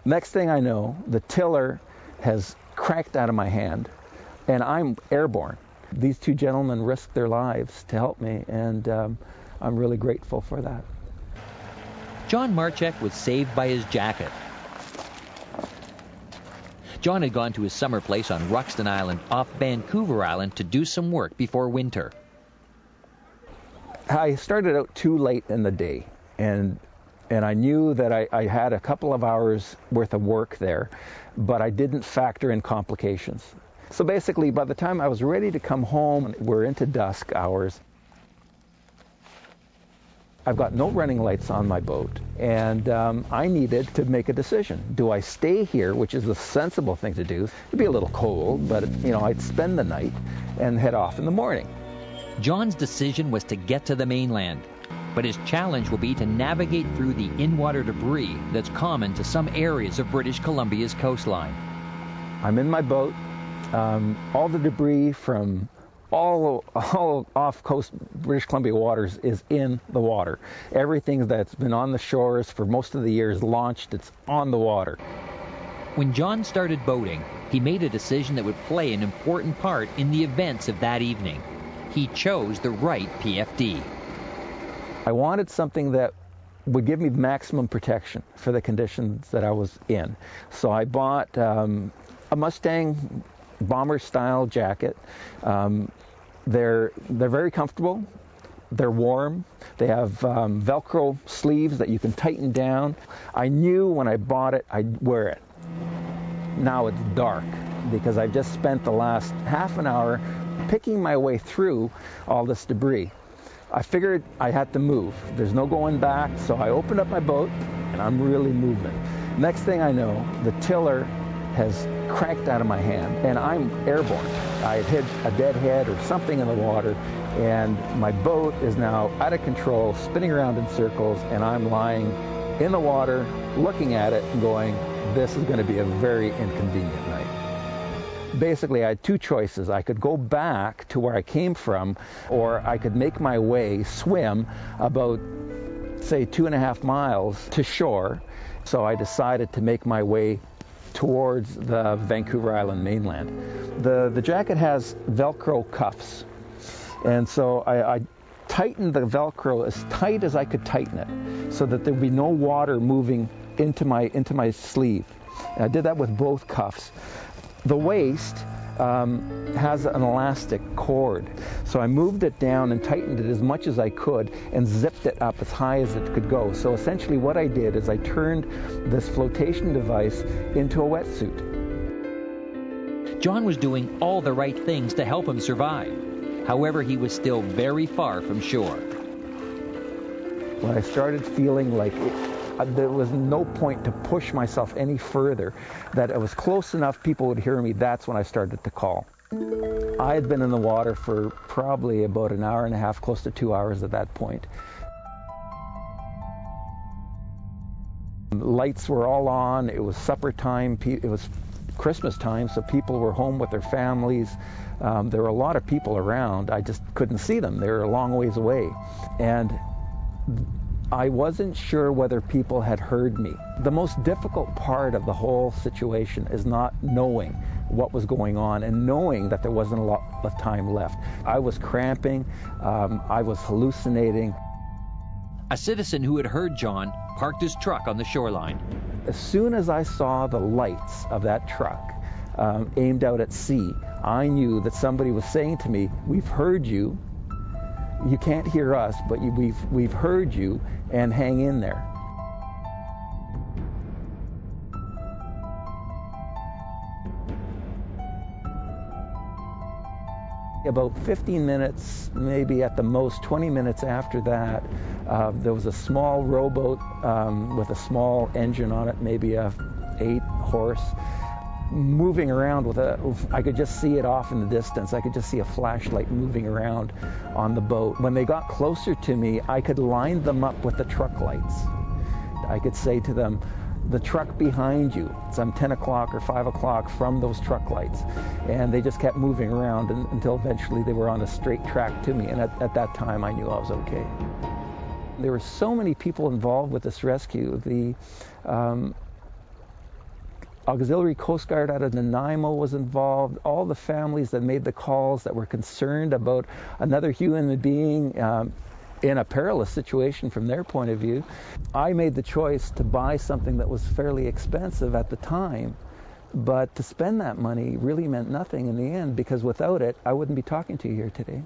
Next thing I know, the tiller has cracked out of my hand, and I'm airborne. These two gentlemen risked their lives to help me, and I'm really grateful for that. John Marchek was saved by his jacket. John had gone to his summer place on Ruxton Island off Vancouver Island to do some work before winter. I started out too late in the day, and I knew that I had a couple of hours worth of work there, but I didn't factor in complications. So basically, by the time I was ready to come home, we're into dusk hours. I've got no running lights on my boat, and I needed to make a decision. Do I stay here, which is the sensible thing to do? It'd be a little cold, but I'd spend the night and head off in the morning. John's decision was to get to the mainland, but his challenge will be to navigate through the in-water debris that's common to some areas of British Columbia's coastline. I'm in my boat. All the debris from all off coast British Columbia waters is in the water. Everything that's been on the shores for most of the year is launched. It's on the water. When John started boating, he made a decision that would play an important part in the events of that evening. He chose the right PFD. I wanted something that would give me maximum protection for the conditions that I was in. So I bought a Mustang bomber-style jacket. They're very comfortable. They're warm. They have Velcro sleeves that you can tighten down. I knew when I bought it, I'd wear it. Now it's dark because I've just spent the last half an hour picking my way through all this debris. I figured I had to move. There's no going back, so I opened up my boat, and I'm really moving. Next thing I know, the tiller has cracked out of my hand, and I'm airborne. I had hit a deadhead or something in the water, and my boat is now out of control, spinning around in circles, and I'm lying in the water, looking at it and going, this is going to be a very inconvenient night. Basically, I had two choices. I could go back to where I came from, or I could make my way, swim about, say, 2.5 miles to shore. So I decided to make my way towards the Vancouver Island mainland. The jacket has Velcro cuffs, and so I tightened the Velcro as tight as I could tighten it so that there would be no water moving into my sleeve. And I did that with both cuffs. The waist has an elastic cord, so I moved it down and tightened it as much as I could and zipped it up as high as it could go. So essentially what I did is I turned this flotation device into a wetsuit. John was doing all the right things to help him survive. However, he was still very far from shore. When I started feeling like there was no point to push myself any further, that it was close enough people would hear me, that's when I started to call. I had been in the water for probably about an hour and a half, close to 2 hours at that point. Lights were all on, it was supper time, it was Christmas time, so people were home with their families. There were a lot of people around, I just couldn't see them, they were a long ways away. And I wasn't sure whether people had heard me. The most difficult part of the whole situation is not knowing what was going on and knowing that there wasn't a lot of time left. I was cramping, I was hallucinating. A citizen who had heard John parked his truck on the shoreline. As soon as I saw the lights of that truck aimed out at sea, I knew that somebody was saying to me, we've heard you. You can't hear us, but we've heard you, and hang in there. About 15 minutes, maybe at the most 20 minutes after that, there was a small rowboat with a small engine on it, maybe a 8-horse, moving around I could just see it off in the distance. I could just see a flashlight moving around on the boat. When they got closer to me, I could line them up with the truck lights. I could say to them, the truck behind you, some 10 o'clock or 5 o'clock from those truck lights. And they just kept moving around until eventually they were on a straight track to me. And at that time, I knew I was okay. There were so many people involved with this rescue. Auxiliary Coast Guard out of Nanaimo was involved. All the families that made the calls that were concerned about another human being in a perilous situation from their point of view. I made the choice to buy something that was fairly expensive at the time, but to spend that money really meant nothing in the end, because without it, I wouldn't be talking to you here today.